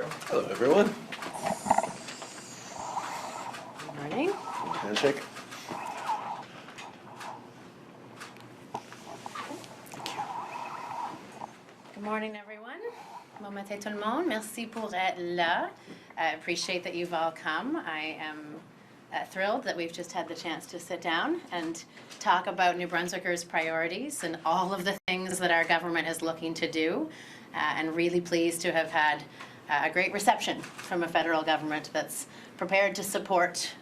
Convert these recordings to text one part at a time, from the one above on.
go. Hello, everyone. Good morning. Handshake. Good morning, everyone. Bon matin, tout le monde. Merci pour être là. I appreciate that you've all come. I am thrilled that we've just had the chance to sit down and talk about New Brunswickers' priorities and all of the things that our government is looking to do, and really pleased to have had a great reception from a federal government that's prepared to support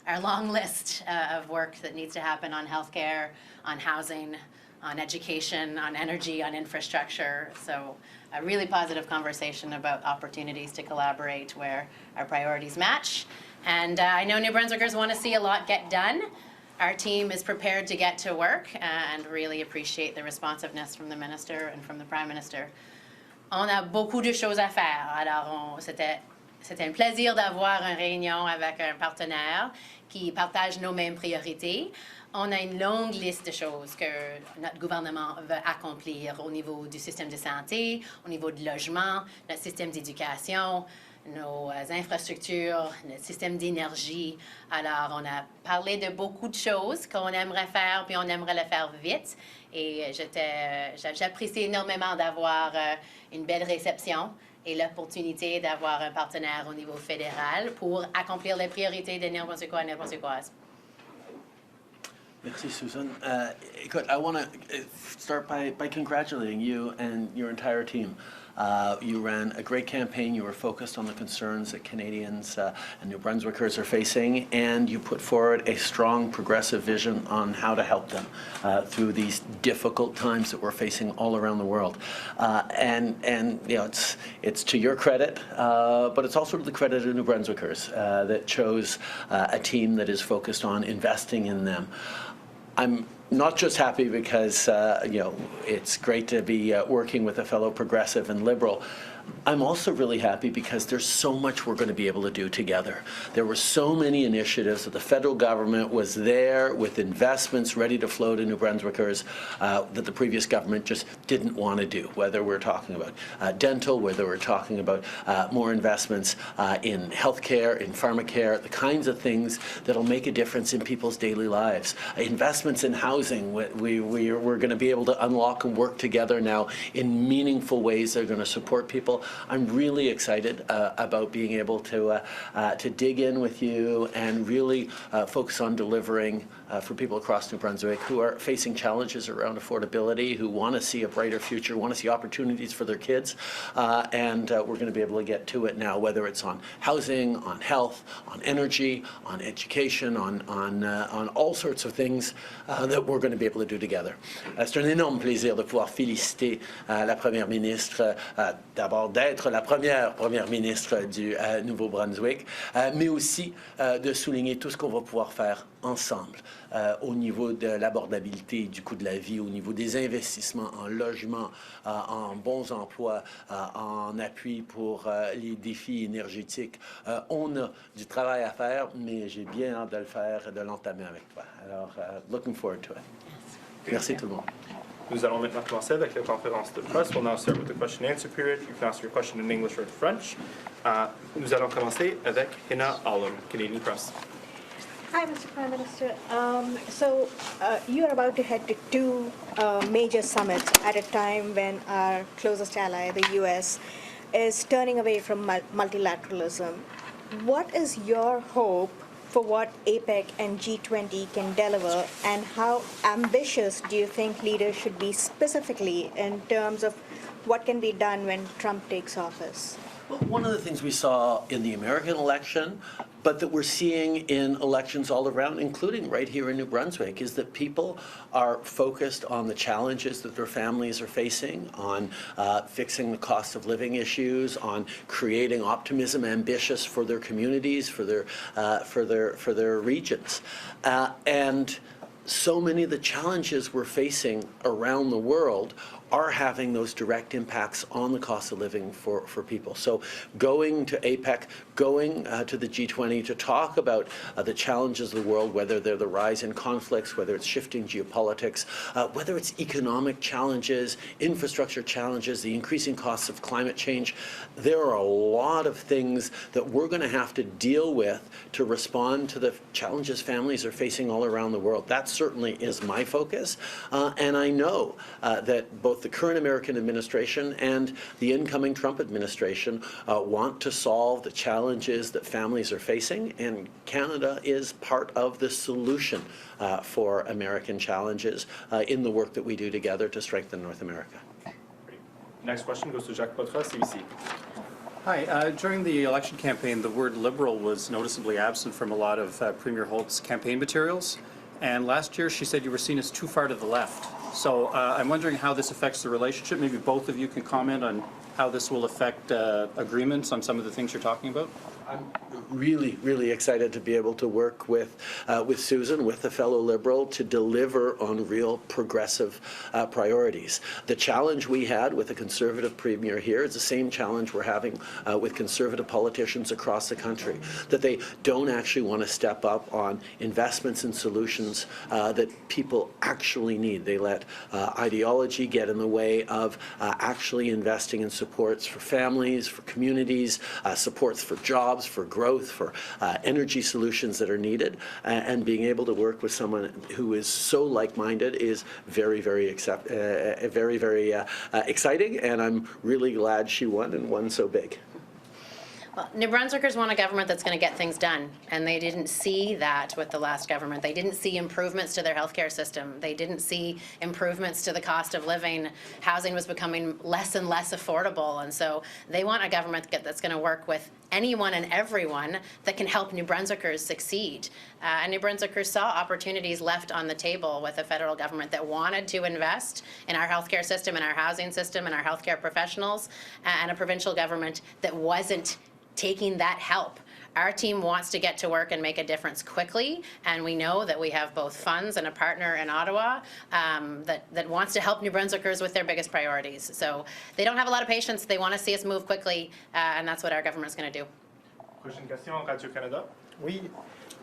our long list of work that needs to happen on healthcare, on housing, on education, on energy, on infrastructure. So a really positive conversation about opportunities to collaborate where our priorities match. And I know New Brunswickers want to see a lot get done. Our team is prepared to get to work and really appreciate the responsiveness from the Minister and from the Prime Minister. On a beaucoup de choses à faire. Alors, c'était un plaisir d'avoir une réunion avec un partenaire qui partage nos mêmes priorités. On a une longue liste de choses que notre gouvernement veut accomplir au niveau du système de santé, au niveau du logement, notre système d'éducation, nos infrastructures, notre système d'énergie. Alors, on a parlé de beaucoup de choses qu'on aimerait faire, puis on aimerait le faire vite. Et j'apprécie énormément d'avoir une belle réception et l'opportunité d'avoir un partenaire au niveau fédéral pour accomplir les priorités des Néo-Brunswickois et Néo-Brunswickoises. Merci, Susan. I want to start by congratulating you and your entire team. You ran a great campaign. You were focused on the concerns that Canadians and New Brunswickers are facing, and you put forward a strong progressive vision on how to help them through these difficult times that we're facing all around the world. And you know, it's to your credit, but it's also to the credit of New Brunswickers that chose a team that is focused on investing in them. I'm not just happy because you know, it's great to be working with a fellow progressive and liberal. I'm also really happy because there's so much we're going to be able to do together. There were so many initiatives that the federal government was there with investments ready to flow to New Brunswickers that the previous government just didn't want to do, whether we're talking about dental, whether we're talking about more investments in healthcare, in pharmacare, the kinds of things that'll make a difference in people's daily lives. Investments in housing, we're going to be able to unlock and work together now in meaningful ways that are going to support people. I'm really excited about being able to dig in with you and really focus on delivering for people across New Brunswick who are facing challenges around affordability, who want to see a brighter future, want to see opportunities for their kids, and we're going to be able to get to it now, whether it's on housing, on health, on energy, on education, on all sorts of things that we're going to be able to do together. C'est un énorme plaisir de pouvoir féliciter la Première ministre d'abord d'être la première ministre du Nouveau-Brunswick, mais aussi de souligner tout ce qu'on va pouvoir faire ensemble au niveau de l'abordabilité du coût de la vie, au niveau des investissements en logement, en bons emplois, en appui pour les défis énergétiques. On a du travail à faire, mais j'ai bien hâte de le faire et de l'entamer avec toi. Alors, looking forward to it. Merci tout le monde. Nous allons maintenant commencer avec la conférence de presse. We'll now start with the question and answer period. You can ask your question in English or in French. Nous allons commencer avec Hina Alum, Canadian Press. Hi, Mr. Prime Minister. You're about to head to two major summits at a time when our closest ally, the U.S., is turning away from multilateralism. What is your hope for what APEC and G20 can deliver, and how ambitious do you think leaders should be specifically in terms of what can be done when Trump takes office? Well, one of the things we saw in the American election, but that we're seeing in elections all around, including right here in New Brunswick, is that people are focused on the challenges that their families are facing, on fixing the cost of living issues, on creating optimism, ambitious for their communities, for their regions, and so many of the challenges we're facing around the world are having those direct impacts on the cost of living for people. So going to APEC, going to the G20 to talk about the challenges of the world, whether they're the rise in conflicts, whether it's shifting geopolitics, whether it's economic challenges, infrastructure challenges, the increasing costs of climate change. There are a lot of things that we're going to have to deal with to respond to the challenges families are facing all around the world. That certainly is my focus, and I know that both the current American administration and the incoming Trump administration want to solve the challenges that families are facing, and Canada is part of the solution for American challenges in the work that we do together to strengthen North America. Great. Next question goes to Jacques Poitras, CBC. Hi. During the election campaign, the word liberal was noticeably absent from a lot of Premier Holt's campaign materials. And last year, she said you were seen as too far to the left. So I'm wondering how this affects the relationship. Maybe both of you can comment on how this will affect agreements on some of the things you're talking about. I'm really, really excited to be able to work with Susan, with a fellow Liberal, to deliver on real progressive priorities. The challenge we had with a Conservative Premier here is the same challenge we're having with Conservative politicians across the country, that they don't actually want to step up on investments and solutions that people actually need. They let ideology get in the way of actually investing in supports for families, for communities, supports for jobs, for growth, for energy solutions that are needed, and being able to work with someone who is so like-minded is very, very exciting, and I'm really glad she won and won so big. Well, New Brunswickers want a government that's going to get things done, and they didn't see that with the last government. They didn't see improvements to their healthcare system. They didn't see improvements to the cost of living. Housing was becoming less and less affordable, and so they want a government that's going to work with anyone and everyone that can help New Brunswickers succeed. And New Brunswickers saw opportunities left on the table with a federal government that wanted to invest in our healthcare system, in our housing system, in our healthcare professionals, and a provincial government that wasn't taking that help. Our team wants to get to work and make a difference quickly, and we know that we have both funds and a partner in Ottawa that wants to help New Brunswickers with their biggest priorities. So they don't have a lot of patience. They want to see us move quickly, and that's what our government is going to do. Prochaine question, Radio-Canada. Oui,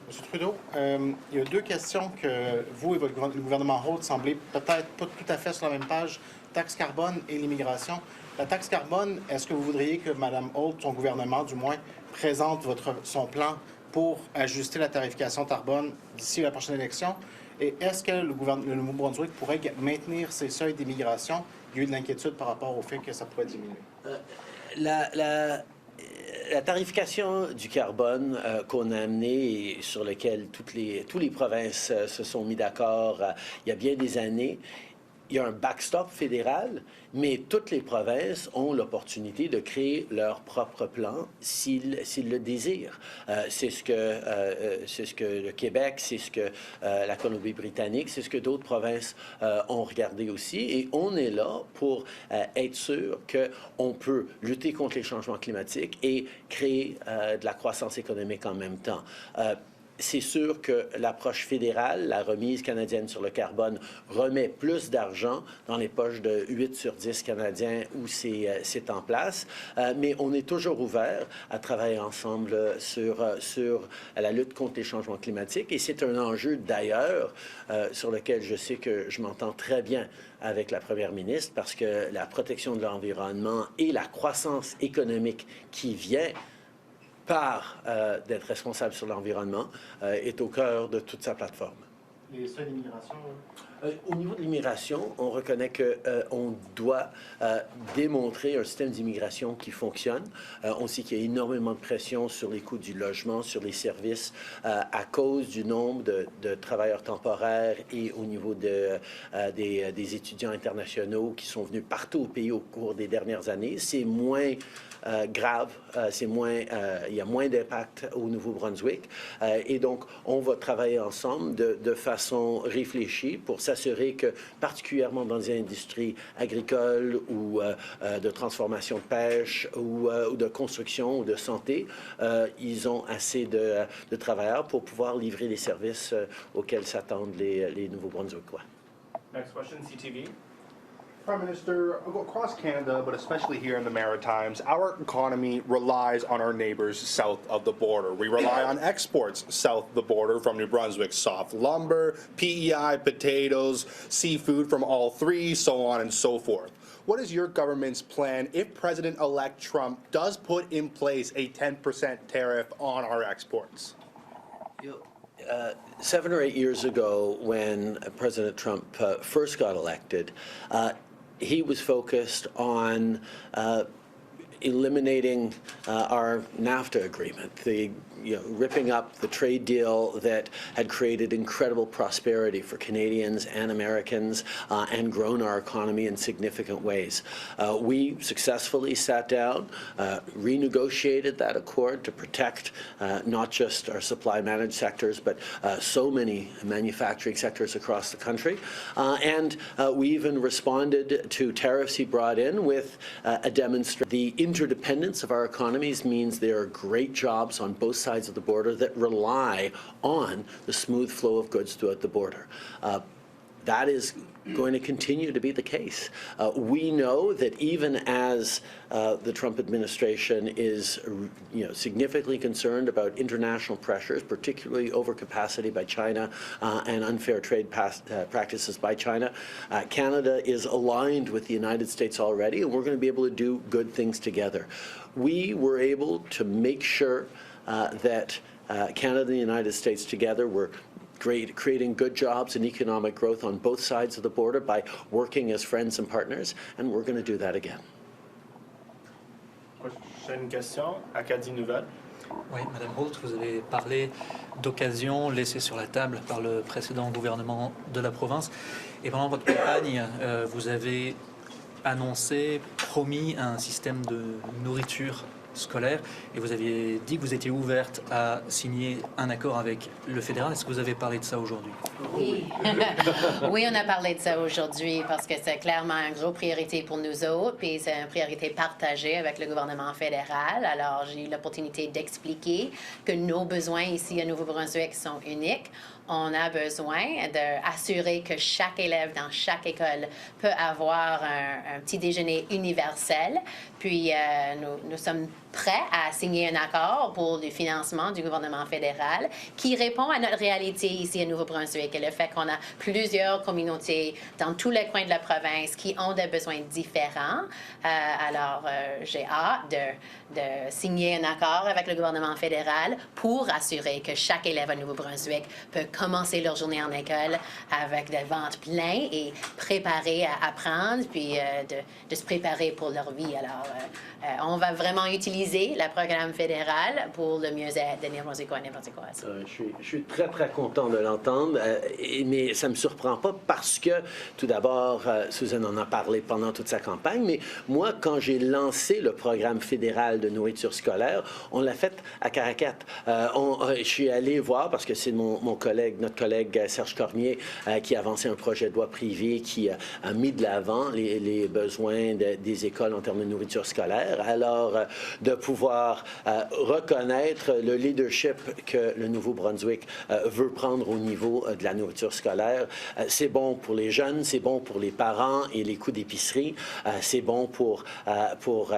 M. Trudeau, il y a deux questions que vous et le gouvernement Holt semblez peut-être pas tout à fait sur la même page, taxe carbone et l'immigration. La taxe carbone, est-ce que vous voudriez que Mme Holt, son gouvernement du moins, présente son plan pour ajuster la tarification carbone d'ici la prochaine élection? Et est-ce que le Nouveau-Brunswick pourrait maintenir ses seuils d'immigration? Il y a eu de l'inquiétude par rapport au fait que ça pourrait diminuer. La tarification du carbone qu'on a amenée et sur lequel toutes les provinces se sont mis d'accord il y a bien des années, il y a un backstop fédéral, mais toutes les provinces ont l'opportunité de créer leur propre plan s'ils le désirent. C'est ce que le Québec, c'est ce que la Colombie-Britannique, c'est ce que d'autres provinces ont regardé aussi. Et on est là pour être sûr qu'on peut lutter contre les changements climatiques et créer de la croissance économique en même temps. C'est sûr que l'approche fédérale, la remise canadienne sur le carbone, remet plus d'argent dans les poches de 8 sur 10 Canadiens où c'est en place, mais on est toujours ouvert à travailler ensemble sur la lutte contre les changements climatiques, et c'est un enjeu d'ailleurs sur lequel je sais que je m'entends très bien avec la première ministre, parce que la protection de l'environnement et la croissance économique qui vient par d'être responsable sur l'environnement est au cœur de toute sa plateforme. Les seuils d'immigration? Au niveau de l'immigration, on reconnaît qu'on doit démontrer un système d'immigration qui fonctionne. On sait qu'il y a énormément de pression sur les coûts du logement, sur les services, à cause du nombre de travailleurs temporaires et au niveau des étudiants internationaux qui sont venus partout au pays au cours des dernières années. C'est moins grave, il y a moins d'impact au Nouveau-Brunswick, et donc on va travailler ensemble de façon réfléchie pour s'assurer que, particulièrement dans les industries agricoles ou de transformation de pêche ou de construction ou de santé, ils ont assez de travailleurs pour pouvoir livrer les services auxquels s'attendent les Nouveau-Brunswickois. Next question, CTV. Prime Minister, across Canada, but especially here in the Maritimes, our economy relies on our neighbors south of the border. We rely on exports south of the border from New Brunswick, soft lumber, PEI, potatoes, seafood from all three, so on and so forth. What is your government's plan if President-elect Trump does put in place a 10% tariff on our exports? 7 or 8 years ago, when President Trump first got elected, he was focused on eliminating our NAFTA agreement, ripping up the trade deal that had created incredible prosperity for Canadians and Americans and grown our economy in significant ways. We successfully sat down, renegotiated that accord to protect not just our supply managed sectors, but so many manufacturing sectors across the country. And we even responded to tariffs he brought in with a demonstration. The interdependence of our economies means there are great jobs on both sides of the border that rely on the smooth flow of goods throughout the border. That is going to continue to be the case. We know that even as the Trump administration is significantly concerned about international pressures, particularly overcapacity by China and unfair trade practices by China, Canada is aligned with the United States already, and we're going to be able to do good things together. We were able to make sure that Canada and the United States together were creating good jobs and economic growth on both sides of the border by working as friends and partners, and we're going to do that again. Prochaine question, Acadie Nouvelle. Oui, Madame Holt, vous avez parlé d'occasions laissées sur la table par le précédent gouvernement de la province. Et pendant votre campagne, vous avez annoncé, promis un système de nourriture scolaire et vous aviez dit que vous étiez ouverte à signer un accord avec le fédéral. Est-ce que vous avez parlé de ça aujourd'hui? Oui. Oui, on a parlé de ça aujourd'hui parce que c'est clairement une grosse priorité pour nous autres, puis c'est une priorité partagée avec le gouvernement fédéral. Alors, j'ai eu l'opportunité d'expliquer que nos besoins ici à Nouveau-Brunswick sont uniques. On a besoin d'assurer que chaque élève dans chaque école peut avoir un petit déjeuner universel. Puis, nous sommes prêts à signer un accord pour le financement du gouvernement fédéral qui répond à notre réalité ici à Nouveau-Brunswick et le fait qu'on a plusieurs communautés dans tous les coins de la province qui ont des besoins différents. Alors, j'ai hâte de signer un accord avec le gouvernement fédéral pour assurer que chaque élève à Nouveau-Brunswick peut commencer leur journée en école avec des ventres pleins et préparés à apprendre, puis de se préparer pour leur vie. Alors, on va vraiment utiliser le programme fédéral pour le mieux-être des Néo-Brunswickois et Néo-Brunswickoises. Je suis très, très content de l'entendre, mais ça ne me surprend pas parce que, tout d'abord, Susan en a parlé pendant toute sa campagne, mais moi, quand j'ai lancé le programme fédéral de nourriture scolaire, on l'a fait à Caracat. Je suis allé voir, parce que c'est notre collègue Serge Cormier, qui a avancé un projet de loi privé qui a mis de l'avant les besoins des écoles en termes de nourriture scolaire. Alors, de pouvoir reconnaître le leadership que le Nouveau-Brunswick veut prendre au niveau de la nourriture scolaire. C'est bon pour les jeunes, c'est bon pour les parents et les coûts d'épicerie, c'est bon pour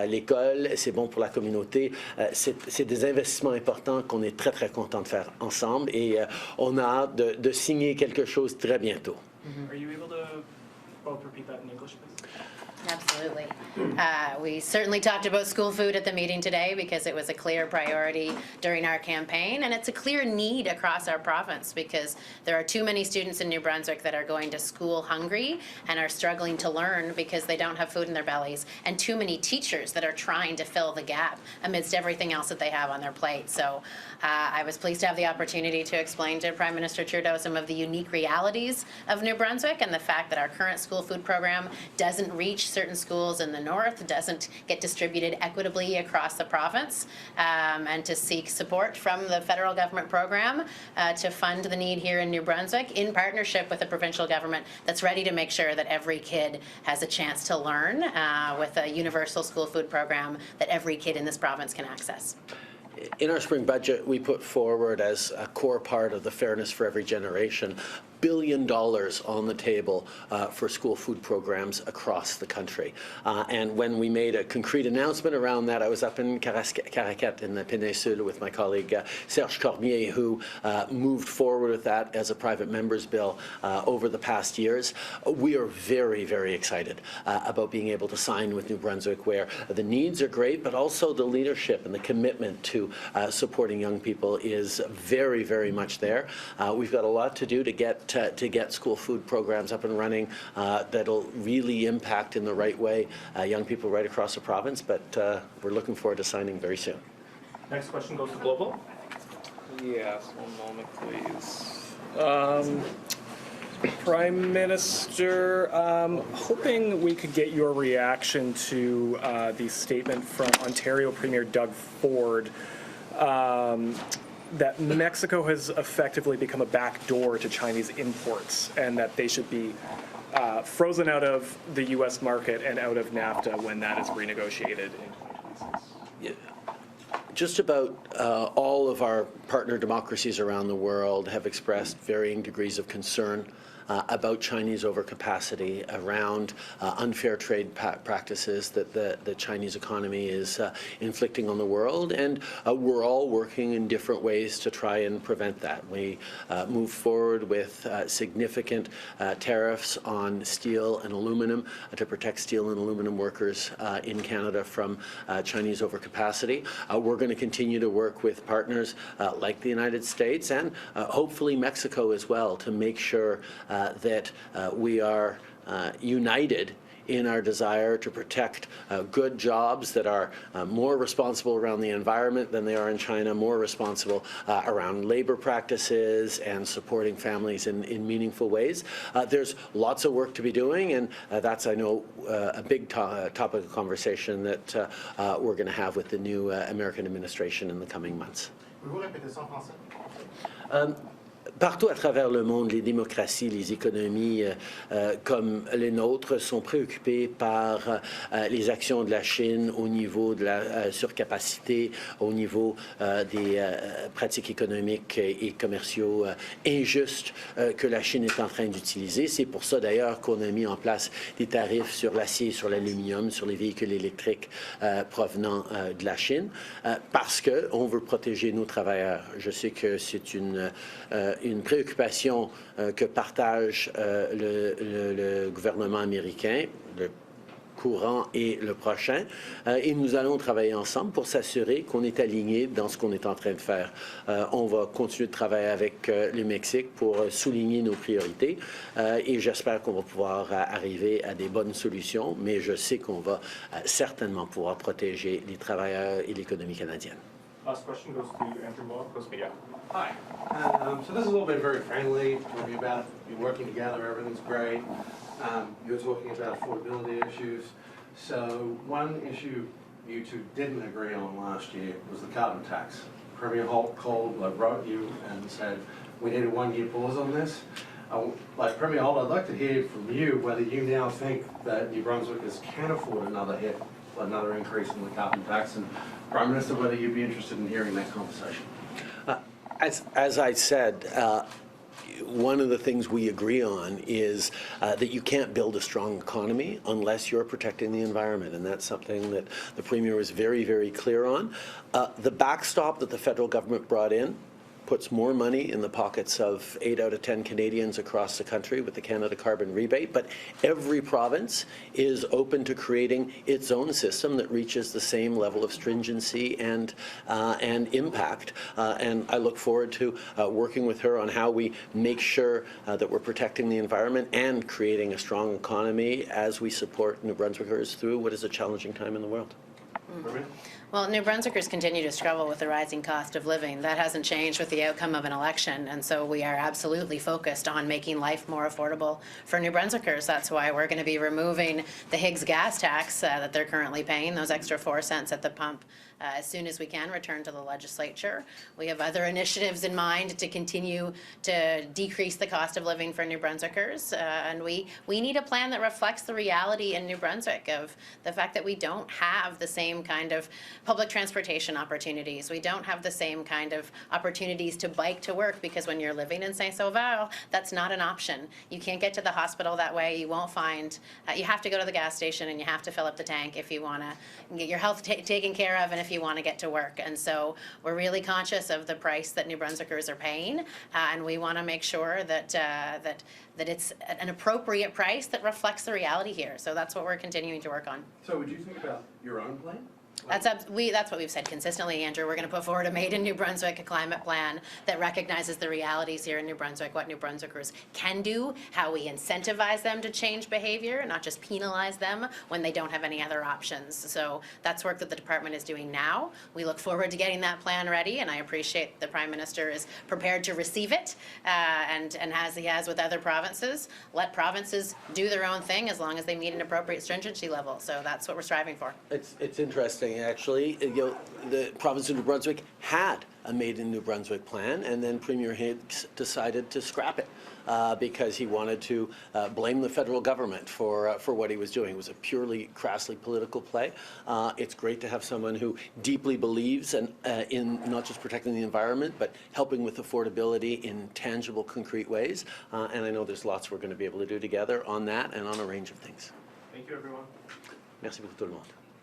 l'école, c'est bon pour la communauté. C'est des investissements importants qu'on est très, très content de faire ensemble et on a hâte de signer quelque chose très bientôt. Are you able to both repeat that in English, please? Absolutely. We certainly talked about school food at the meeting today because it was a clear priority during our campaign, and it's a clear need across our province because there are too many students in New Brunswick that are going to school hungry and are struggling to learn because they don't have food in their bellies, and too many teachers that are trying to fill the gap amidst everything else that they have on their plate. So I was pleased to have the opportunity to explain to Prime Minister Trudeau some of the unique realities of New Brunswick and the fact that our current school food program doesn't reach certain schools in the north, doesn't get distributed equitably across the province, and to seek support from the federal government program to fund the need here in New Brunswick in partnership with the provincial government that's ready to make sure that every kid has a chance to learn with a universal school food program that every kid in this province can access. In our spring budget, we put forward as a core part of the Fairness for Every Generation billion on the table for school food programs across the country. And when we made a concrete announcement around that, I was up in Caracat in the Peninsula with my colleague Serge Cormier, who moved forward with that as a private member's bill over the past years. We are very, very excited about being able to sign with New Brunswick, where the needs are great, but also the leadership and the commitment to supporting young people is very, very much there. We've got a lot to do to get school food programs up and running that'll really impact in the right way young people right across the province, but we're looking forward to signing very soon. Next question goes to Global. Yes, one moment, please. Prime Minister, hoping we could get your reaction to the statement from Ontario Premier Doug Ford that Mexico has effectively become a backdoor to Chinese imports and that they should be frozen out of the U.S. market and out of NAFTA when that is renegotiated in 2026. Just about all of our partner democracies around the world have expressed varying degrees of concern about Chinese overcapacity, around unfair trade practices that the Chinese economy is inflicting on the world, and we're all working in different ways to try and prevent that. We move forward with significant tariffs on steel and aluminum to protect steel and aluminum workers in Canada from Chinese overcapacity. We're going to continue to work with partners like the United States and hopefully Mexico as well to make sure that we are united in our desire to protect good jobs that are more responsible around the environment than they are in China, more responsible around labor practices and supporting families in meaningful ways. There's lots of work to be doing, and that's, I know, a big topic of conversation that we're going to have with the new American administration in the coming months. Pouvez-vous répéter ça en français? Partout à travers le monde, les démocraties, les économies comme les nôtres sont préoccupées par les actions de la Chine au niveau de la surcapacité, au niveau des pratiques économiques et commerciaux injustes que la Chine est en train d'utiliser. C'est pour ça d'ailleurs qu'on a mis en place des tarifs sur l'acier, sur l'aluminium, sur les véhicules électriques provenant de la Chine, parce qu'on veut protéger nos travailleurs. Je sais que c'est une préoccupation que partage le gouvernement américain, le courant et le prochain, et nous allons travailler ensemble pour s'assurer qu'on est aligné dans ce qu'on est en train de faire. On va continuer de travailler avec le Mexique pour souligner nos priorités et j'espère qu'on va pouvoir arriver à des bonnes solutions, mais je sais qu'on va certainement pouvoir protéger les travailleurs et l'économie canadienne. Last question goes to Andrew Moore, Coast Media. Hi. So this has all been very friendly, talking about you working together, everything's great. You're talking about affordability issues. So one issue you two didn't agree on last year was the carbon tax. Premier Holt wrote you and said, we need a one-year pause on this. Like Premier Holt, I'd like to hear from you whether you now think that New Brunswickers can afford another increase in the carbon tax, and Prime Minister, whether you'd be interested in hearing that conversation. As I said, one of the things we agree on is that you can't build a strong economy unless you're protecting the environment, and that's something that the Premier was very, very clear on. The backstop that the federal government brought in puts more money in the pockets of 8 out of 10 Canadians across the country with the Canada Carbon Rebate, but every province is open to creating its own system that reaches the same level of stringency and impact. And I look forward to working with her on how we make sure that we're protecting the environment and creating a strong economy as we support New Brunswickers through what is a challenging time in the world. Well, New Brunswickers continue to struggle with the rising cost of living. That hasn't changed with the outcome of an election, and so we are absolutely focused on making life more affordable for New Brunswickers. That's why we're going to be removing the Higgs gas tax that they're currently paying, those extra 4 cents at the pump, as soon as we can return to the legislature. We have other initiatives in mind to continue to decrease the cost of living for New Brunswickers, and we need a plan that reflects the reality in New Brunswick of the fact that we don't have the same kind of public transportation opportunities. We don't have the same kind of opportunities to bike to work because when you're living in Saint-Sauveur, that's not an option. You can't get to the hospital that way. You won't find, you have to go to the gas station and you have to fill up the tank if you want to get your health taken care of and if you want to get to work. And so we're really conscious of the price that New Brunswickers are paying, and we want to make sure that that it's an appropriate price that reflects the reality here. So that's what we're continuing to work on. So would you think about your own plan? That's what we've said consistently, Andrew. We're going to put forward a Made in New Brunswick climate plan that recognizes the realities here in New Brunswick, what New Brunswickers can do, how we incentivize them to change behavior, not just penalize them when they don't have any other options. So that's work that the department is doing now. We look forward to getting that plan ready, and I appreciate the Prime Minister is prepared to receive it, and as he has with other provinces, let provinces do their own thing as long as they meet an appropriate stringency level. So that's what we're striving for. It's interesting, actually. The province of New Brunswick had a Made in New Brunswick plan, and then Premier Higgs decided to scrap it because he wanted to blame the federal government for what he was doing. It was a purely crassly political play. It's great to have someone who deeply believes in not just protecting the environment, but helping with affordability in tangible, concrete ways. And I know there's lots we're going to be able to do together on that and on a range of things. Thank you, everyone. Merci beaucoup tout le monde.